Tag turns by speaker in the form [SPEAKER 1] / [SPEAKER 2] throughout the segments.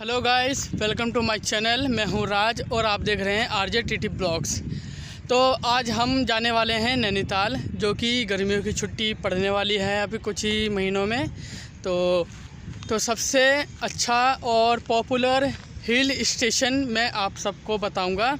[SPEAKER 1] Hello guys, welcome to my channel. मैं हूं राज और आप देख रहे हैं आरजे टीटी ब्लॉग्स। तो आज हम जाने वाले हैं नैनीताल, जो कि गर्मियों की छुट्टी पड़ने वाली है अभी कुछ ही महीनों में। तो सबसे अच्छा और पॉपुलर हिल स्टेशन मैं आप सबको बताऊंगा,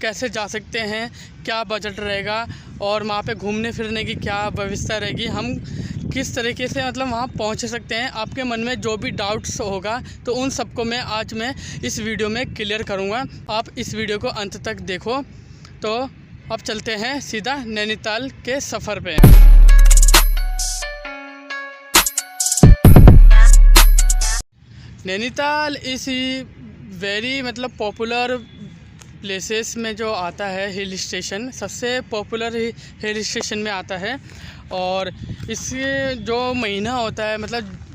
[SPEAKER 1] कैसे जा सकते हैं, क्या बजट रहेगा और वहाँ पे घूमने फिरने की क्या व्यवस्था रहेगी, हम किस तरीके से वहाँ पहुँच सकते हैं। आपके मन में जो भी डाउट्स होगा तो उन सबको मैं इस वीडियो में क्लियर करूँगा। आप इस वीडियो को अंत तक देखो। तो अब चलते हैं सीधा नैनीताल के सफ़र पे। नैनीताल इस वेरी पॉपुलर प्लेसेस में जो आता है, हिल स्टेशन सबसे पॉपुलर हिल स्टेशन में आता है। और इसके जो महीना होता है,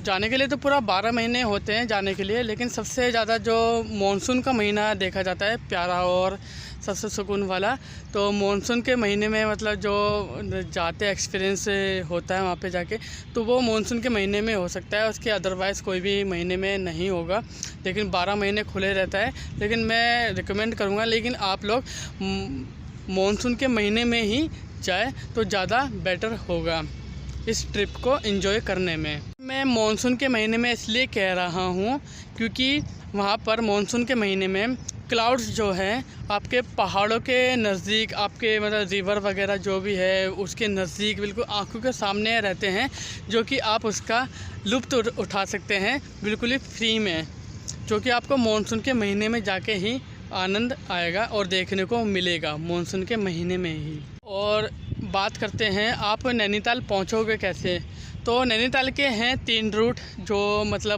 [SPEAKER 1] जाने के लिए तो पूरा 12 महीने होते हैं जाने के लिए, लेकिन सबसे ज़्यादा जो मानसून का महीना देखा जाता है प्यारा और सबसे सुकून वाला। तो मानसून के महीने में जो जाते एक्सपीरियंस होता है वहाँ पे जाके, तो वो मानसून के महीने में हो सकता है, उसके अदरवाइज़ कोई भी महीने में नहीं होगा। लेकिन 12 महीने खुले रहता है। लेकिन मैं रिकमेंड करूँगा, लेकिन आप लोग मानसून के महीने में ही जाए तो ज़्यादा बेटर होगा इस ट्रिप को एंजॉय करने में। मैं मानसून के महीने में इसलिए कह रहा हूँ क्योंकि वहाँ पर मानसून के महीने में क्लाउड्स जो हैं आपके पहाड़ों के नज़दीक, आपके रिवर वगैरह जो भी है उसके नज़दीक बिल्कुल आंखों के सामने रहते हैं, जो कि आप उसका लुत्फ़ उठा सकते हैं बिल्कुल ही फ्री में, जो कि आपको मानसून के महीने में जाके ही आनंद आएगा और देखने को मिलेगा मानसून के महीने में ही। और बात करते हैं आप नैनीताल पहुंचोगे कैसे। तो नैनीताल के हैं 3 रूट जो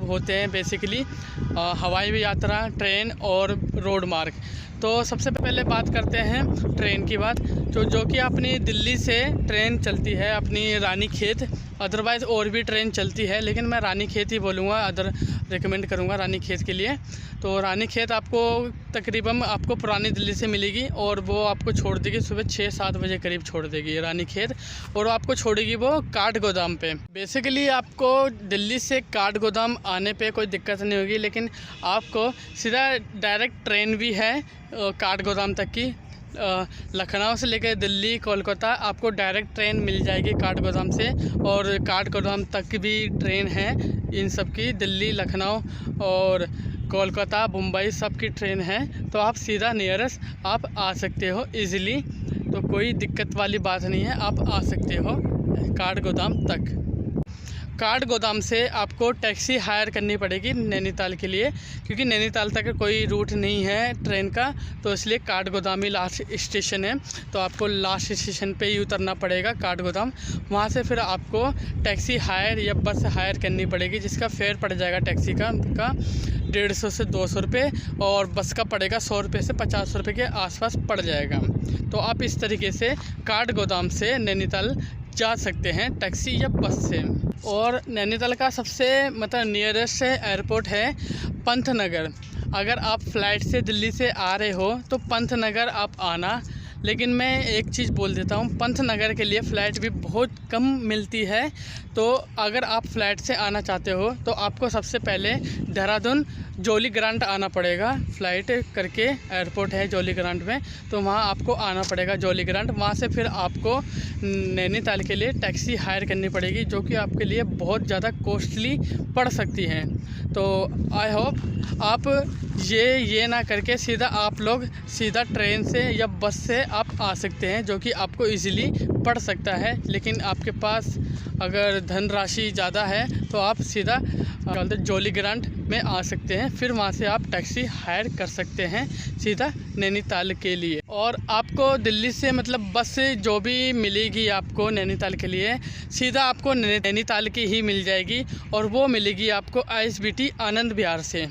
[SPEAKER 1] होते हैं बेसिकली, हवाई यात्रा, ट्रेन और रोड मार्ग। तो सबसे पहले बात करते हैं ट्रेन की बात, जो कि अपनी दिल्ली से ट्रेन चलती है अपनी रानीखेत। अदरवाइज़ और भी ट्रेन चलती है, लेकिन मैं रानीखेत ही बोलूँगा, रिकमेंड करूँगा रानीखेत के लिए। तो रानीखेत तकरीबन आपको पुरानी दिल्ली से मिलेगी और वो आपको छोड़ देगी सुबह 6-7 बजे करीब छोड़ देगी रानीखेत, और आपको छोड़ेगी वो काठगोदाम पे। बेसिकली आपको दिल्ली से काठगोदाम आने पे कोई दिक्कत नहीं होगी, लेकिन आपको सीधा डायरेक्ट ट्रेन भी है काठगोदाम तक की। लखनऊ से लेकर दिल्ली, कोलकाता आपको डायरेक्ट ट्रेन मिल जाएगी काठगोदाम से, और काठगोदाम तक भी ट्रेन है इन सब की। दिल्ली, लखनऊ और कोलकाता, मुंबई सब की ट्रेन है। तो आप सीधा नियरेस्ट आप आ सकते हो इजीली, तो कोई दिक्कत वाली बात नहीं है, आप आ सकते हो काठगोदाम तक। काठगोदाम से आपको टैक्सी हायर करनी पड़ेगी नैनीताल के लिए, क्योंकि नैनीताल तक कोई रूट नहीं है ट्रेन का, तो इसलिए काठगोदाम ही लास्ट स्टेशन है। तो आपको लास्ट स्टेशन पे ही उतरना पड़ेगा काठगोदाम। वहाँ से फिर आपको टैक्सी हायर या बस हायर करनी पड़ेगी, जिसका फेयर पड़ जाएगा टैक्सी का 150 से 200 रुपये, और बस का पड़ेगा 100 रुपये से 50 रुपये के आसपास पड़ जाएगा। तो आप इस तरीके से काठगोदाम से नैनीताल जा सकते हैं टैक्सी या बस से। और नैनीताल का सबसे नियरेस्ट एयरपोर्ट है पंतनगर। अगर आप फ़्लाइट से दिल्ली से आ रहे हो तो पंतनगर आप आना, लेकिन मैं एक चीज़ बोल देता हूँ, पंतनगर के लिए फ़्लाइट भी बहुत कम मिलती है। तो अगर आप फ़्लाइट से आना चाहते हो तो आपको सबसे पहले देहरादून जॉली ग्रांट आना पड़ेगा, फ़्लाइट करके एयरपोर्ट है जॉली ग्रांट में, तो वहाँ आपको आना पड़ेगा जॉली ग्रांट। वहाँ से फिर आपको नैनीताल के लिए टैक्सी हायर करनी पड़ेगी, जो कि आपके लिए बहुत ज़्यादा कॉस्टली पड़ सकती हैं। तो आई होप आप ये ना करके सीधा आप लोग सीधा ट्रेन से या बस से आप आ सकते हैं, जो कि आपको इजीली पड़ सकता है। लेकिन आपके पास अगर धनराशि ज़्यादा है तो आप सीधा जॉली ग्रांट में आ सकते हैं, फिर वहाँ से आप टैक्सी हायर कर सकते हैं सीधा नैनीताल के लिए। और आपको दिल्ली से बस जो भी मिलेगी आपको नैनीताल के लिए, सीधा आपको नैनीताल की ही मिल जाएगी, और वो मिलेगी आपको ISBT आनंद विहार से।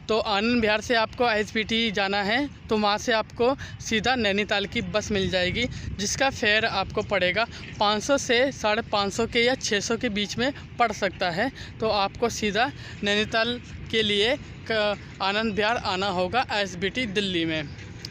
[SPEAKER 1] तो आनंद विहार से आपको ISBT जाना है, तो वहाँ से आपको सीधा नैनीताल की बस मिल जाएगी, जिसका फेयर आपको पड़ेगा 500 से 550 के या 600 के बीच में पड़ सकता है। तो आपको सीधा नैनीताल के लिए आनंद विहार आना होगा ISBT दिल्ली में,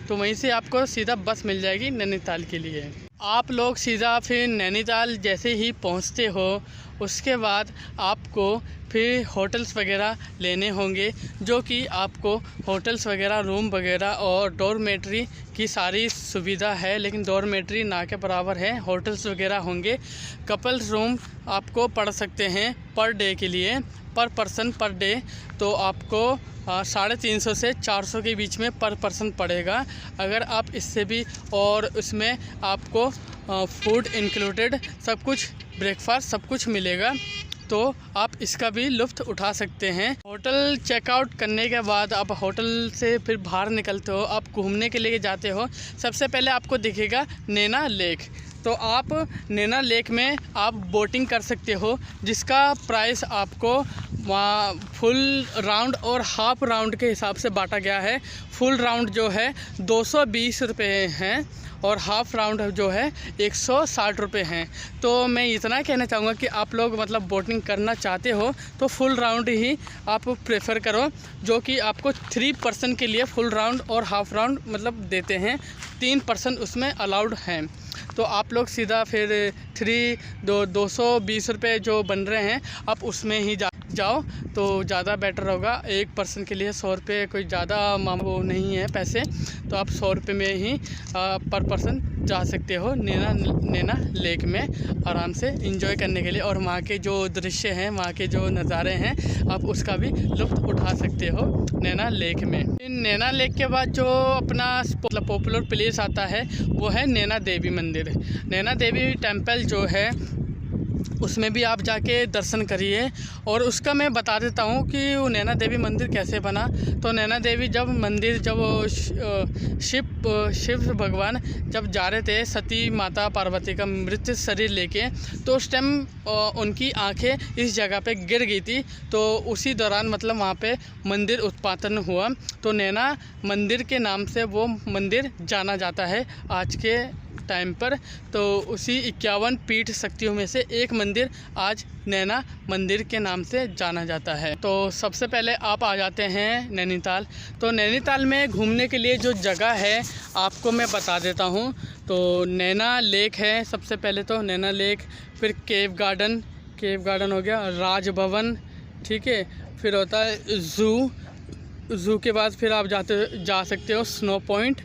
[SPEAKER 1] तो वहीं से आपको सीधा बस मिल जाएगी नैनीताल के लिए। आप लोग सीधा फिर नैनीताल जैसे ही पहुंचते हो उसके बाद आपको फिर होटल्स वगैरह लेने होंगे, जो कि आपको होटल्स वगैरह रूम वगैरह और डॉर्मेट्री की सारी सुविधा है, लेकिन डॉर्मेट्री ना के बराबर है। होटल्स वगैरह होंगे। कपल्स रूम आपको पड़ सकते हैं पर डे के लिए, पर पर्सन पर डे तो आपको 350 से 400 के बीच में पर पर्सन पड़ेगा। अगर आप इससे भी, और उसमें आपको फूड इंक्लूडेड सब कुछ, ब्रेकफास्ट सब कुछ मिलेगा, तो आप इसका भी लुत्फ़ उठा सकते हैं। होटल चेकआउट करने के बाद आप होटल से फिर बाहर निकलते हो, आप घूमने के लिए जाते हो। सबसे पहले आपको दिखेगा नैना लेक, तो आप नैना लेक में आप बोटिंग कर सकते हो, जिसका प्राइस आपको वहाँ फुल राउंड और हाफ राउंड के हिसाब से बांटा गया है। फुल राउंड जो है 220 रुपये हैं और हाफ़ राउंड जो है 160 रुपये हैं। तो मैं इतना कहना चाहूँगा कि आप लोग मतलब बोटिंग करना चाहते हो तो फुल राउंड ही आप प्रेफर करो, जो कि आपको 3 पर्सन के लिए फुल राउंड और हाफ़ राउंड मतलब देते हैं। 3 पर्सन उसमें अलाउड हैं। तो आप लोग सीधा फिर 220 रुपये जो बन रहे हैं आप उसमें ही जाओ तो ज़्यादा बेटर होगा। एक पर्सन के लिए 100 रुपये कोई ज़्यादा वो नहीं है पैसे, तो आप 100 रुपये में ही पर पर्सन जा सकते हो नैना लेक में आराम से एंजॉय करने के लिए। और वहाँ के जो दृश्य हैं, वहाँ के जो नज़ारे हैं, आप उसका भी लुत्फ़ उठा सकते हो नैना लेक में। नैना लेक के बाद जो अपना मतलब पॉपुलर प्लेस आता है वो है नैना देवी मंदिर। नैना देवी टेम्पल जो है उसमें भी आप जाके दर्शन करिए। और उसका मैं बता देता हूँ कि वो नैना देवी मंदिर कैसे बना। तो नैना देवी जब शिव भगवान जब जा रहे थे सती माता पार्वती का मृत शरीर लेके, तो उस टाइम उनकी आंखें इस जगह पे गिर गई थी। तो उसी दौरान मतलब वहाँ पे मंदिर उत्पादन हुआ, तो नैना मंदिर के नाम से वो मंदिर जाना जाता है आज के टाइम पर। तो उसी 51 पीठ शक्तियों में से एक मंदिर आज नैना मंदिर के नाम से जाना जाता है। तो सबसे पहले आप आ जाते हैं नैनीताल। तो नैनीताल में घूमने के लिए जो जगह है आपको मैं बता देता हूँ। तो नैना लेक है सबसे पहले, तो नैना लेक, फिर केव गार्डन हो गया, राजभवन, ठीक है, फिर होता है ज़ू के बाद फिर आप जा सकते हो स्नो पॉइंट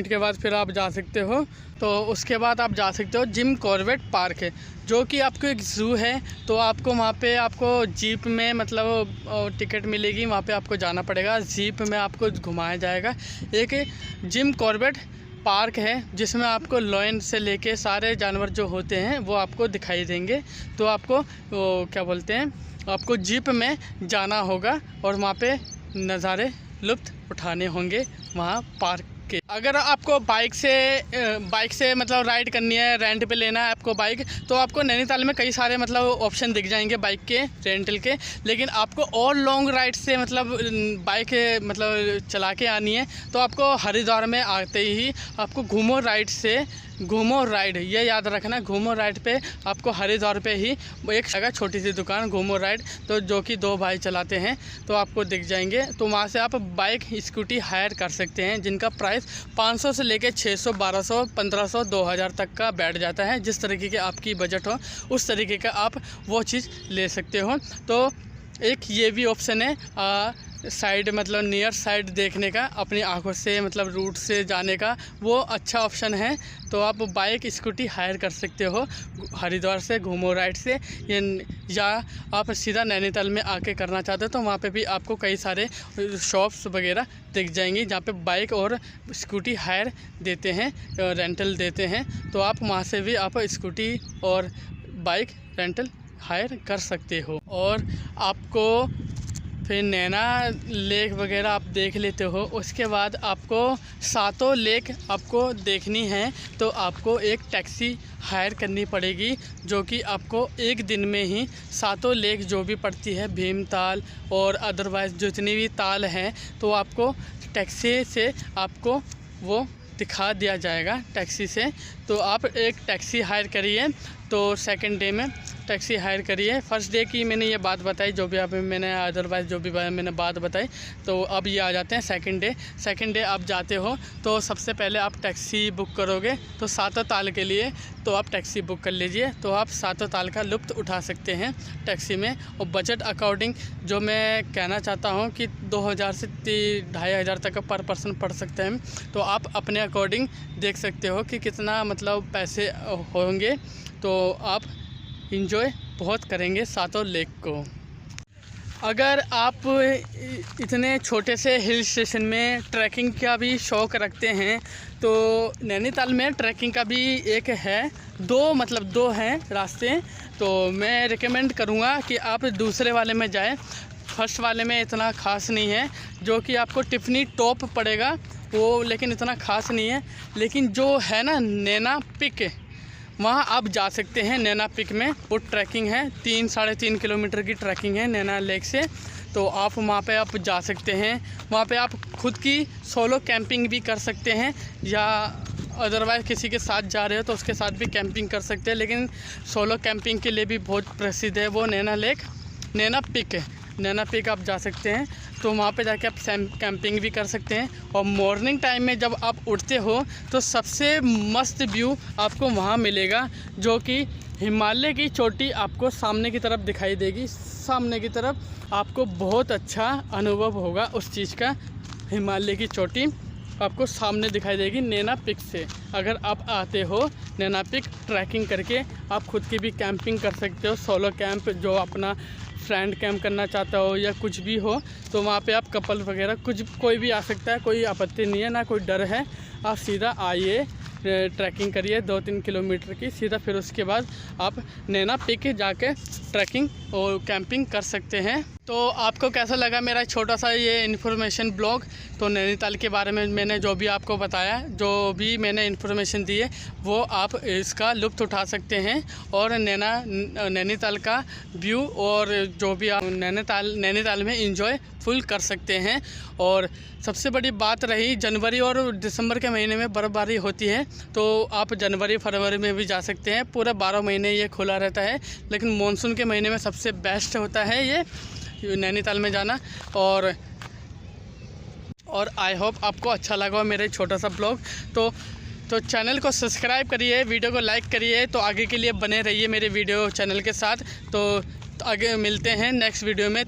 [SPEAKER 1] के बाद फिर आप जा सकते हो। तो उसके बाद आप जा सकते हो जिम कॉर्बेट पार्क है, जो कि आपको एक ज़ू है। तो आपको वहाँ पे आपको जीप में मतलब टिकट मिलेगी, वहाँ पे आपको जाना पड़ेगा, जीप में आपको घुमाया जाएगा। एक जिम कॉर्बेट पार्क है जिसमें आपको लायन से लेके सारे जानवर जो होते हैं वो आपको दिखाई देंगे। तो आपको वो क्या बोलते हैं, आपको जीप में जाना होगा और वहाँ पे नज़ारे लुत्फ़ उठाने होंगे वहाँ पार्क के। अगर आपको बाइक से मतलब राइड करनी है, रेंट पे लेना है आपको बाइक, तो आपको नैनीताल में कई सारे मतलब ऑप्शन दिख जाएंगे बाइक के रेंटल के। लेकिन आपको और लॉन्ग राइड से मतलब बाइक मतलब चला के आनी है तो आपको हरिद्वार में आते ही आपको घूमो राइड ये याद रखना, घूमो राइड पे आपको हरिद्वार पे ही एक जगह छोटी सी दुकान घूमो राइड, तो जो कि 2 भाई चलाते हैं, तो आपको दिख जाएंगे। तो वहाँ से आप बाइक स्कूटी हायर कर सकते हैं, जिनका प्राइस 500 से लेके 600, 1200, 1500, 2000 तक का बैठ जाता है। जिस तरीके के आपकी बजट हो उस तरीके का आप वो चीज़ ले सकते हो। तो एक ये भी ऑप्शन है साइड मतलब नियर साइड देखने का, अपनी आंखों से मतलब रूट से जाने का, वो अच्छा ऑप्शन है। तो आप बाइक स्कूटी हायर कर सकते हो हरिद्वार से घूमो राइड से, या आप सीधा नैनीताल में आके करना चाहते हो तो वहाँ पे भी आपको कई सारे शॉप्स वगैरह दिख जाएंगी जहाँ पे बाइक और स्कूटी हायर देते हैं, रेंटल देते हैं। तो आप वहाँ से भी आप स्कूटी और बाइक रेंटल हायर कर सकते हो। और आपको फिर नैना लेक वगैरह आप देख लेते हो, उसके बाद आपको 7 लेक आपको देखनी है तो आपको एक टैक्सी हायर करनी पड़ेगी, जो कि आपको एक दिन में ही 7 लेक जो भी पड़ती है, भीमताल और अदरवाइज़ जितनी भी ताल हैं, तो आपको टैक्सी से आपको वो दिखा दिया जाएगा टैक्सी से। तो आप एक टैक्सी हायर करिए तो सेकंड डे में टैक्सी हायर करिए। फर्स्ट डे की मैंने ये बात बताई, जो भी आप मैंने अदरवाइज़ जो भी मैंने बात बताई। तो अब ये आ जाते हैं सेकंड डे आप जाते हो तो सबसे पहले आप टैक्सी बुक करोगे तो सातों ताल के लिए तो आप टैक्सी बुक कर लीजिए। तो आप सातों ताल का लुत्फ़ उठा सकते हैं टैक्सी में। और बजट अकॉर्डिंग जो मैं कहना चाहता हूँ कि 2000 से 2500 तक पर पर्सन पड़ सकते हैं। तो आप अपने अकॉर्डिंग देख सकते हो कि कितना मतलब पैसे होंगे, तो आप इंजॉय बहुत करेंगे सातों लेक को। अगर आप इतने छोटे से हिल स्टेशन में ट्रैकिंग का भी शौक़ रखते हैं तो नैनीताल में ट्रैकिंग का भी एक है, दो हैं रास्ते। तो मैं रिकमेंड करूँगा कि आप दूसरे वाले में जाएं। फर्स्ट वाले में इतना ख़ास नहीं है, जो कि आपको टिफनी टॉप पड़ेगा वो, लेकिन इतना ख़ास नहीं है। लेकिन जो है ना नैना पिक, वहाँ आप जा सकते हैं। नैना पिक में वो ट्रैकिंग है, 3-3.5 किलोमीटर की ट्रैकिंग है नैना लेक से। तो आप वहाँ पे आप जा सकते हैं। वहाँ पे आप खुद की सोलो कैंपिंग भी कर सकते हैं, या अदरवाइज़ किसी के साथ जा रहे हो तो उसके साथ भी कैंपिंग कर सकते हैं। लेकिन सोलो कैंपिंग के लिए भी बहुत प्रसिद्ध है वो नैना लेक, नैना पिक है। नैना पिक आप जा सकते हैं, तो वहाँ पे जाके आप कैंपिंग भी कर सकते हैं। और मॉर्निंग टाइम में जब आप उठते हो तो सबसे मस्त व्यू आपको वहाँ मिलेगा, जो कि हिमालय की चोटी आपको सामने की तरफ दिखाई देगी। सामने की तरफ आपको बहुत अच्छा अनुभव होगा उस चीज़ का। हिमालय की चोटी आपको सामने दिखाई देगी नैना पिक से। अगर आप आते हो नैना पिक ट्रैकिंग करके, आप खुद की भी कैंपिंग कर सकते हो। सोलो कैंप, जो अपना फ्रेंड कैंप करना चाहता हो या कुछ भी हो, तो वहाँ पे आप कपल वगैरह कोई भी आ सकता है, कोई आपत्ति नहीं है, ना कोई डर है। आप सीधा आइए, ट्रैकिंग करिए 2-3 किलोमीटर की सीधा, फिर उसके बाद आप नैना पिक जाके ट्रैकिंग और कैंपिंग कर सकते हैं। तो आपको कैसा लगा मेरा छोटा सा ये इन्फॉर्मेशन ब्लॉग? तो नैनीताल के बारे में मैंने जो भी आपको बताया, जो भी मैंने इन्फॉर्मेशन दी है, वो आप इसका लुत्फ़ उठा सकते हैं और नैनीताल का व्यू और जो भी आप नैनीताल में इंजॉय फुल कर सकते हैं। और सबसे बड़ी बात रही, जनवरी और दिसंबर के महीने में बर्फ़बारी होती है, तो आप जनवरी फरवरी में भी जा सकते हैं। पूरा 12 महीने ये खुला रहता है, लेकिन मानसून के महीने में सबसे बेस्ट होता है ये नैनीताल में जाना। और आई होप आपको अच्छा लगा मेरे छोटा सा ब्लॉग। तो चैनल को सब्सक्राइब करिए, वीडियो को लाइक करिए, तो आगे के लिए बने रहिए मेरे वीडियो चैनल के साथ। तो आगे मिलते हैं नेक्स्ट वीडियो में।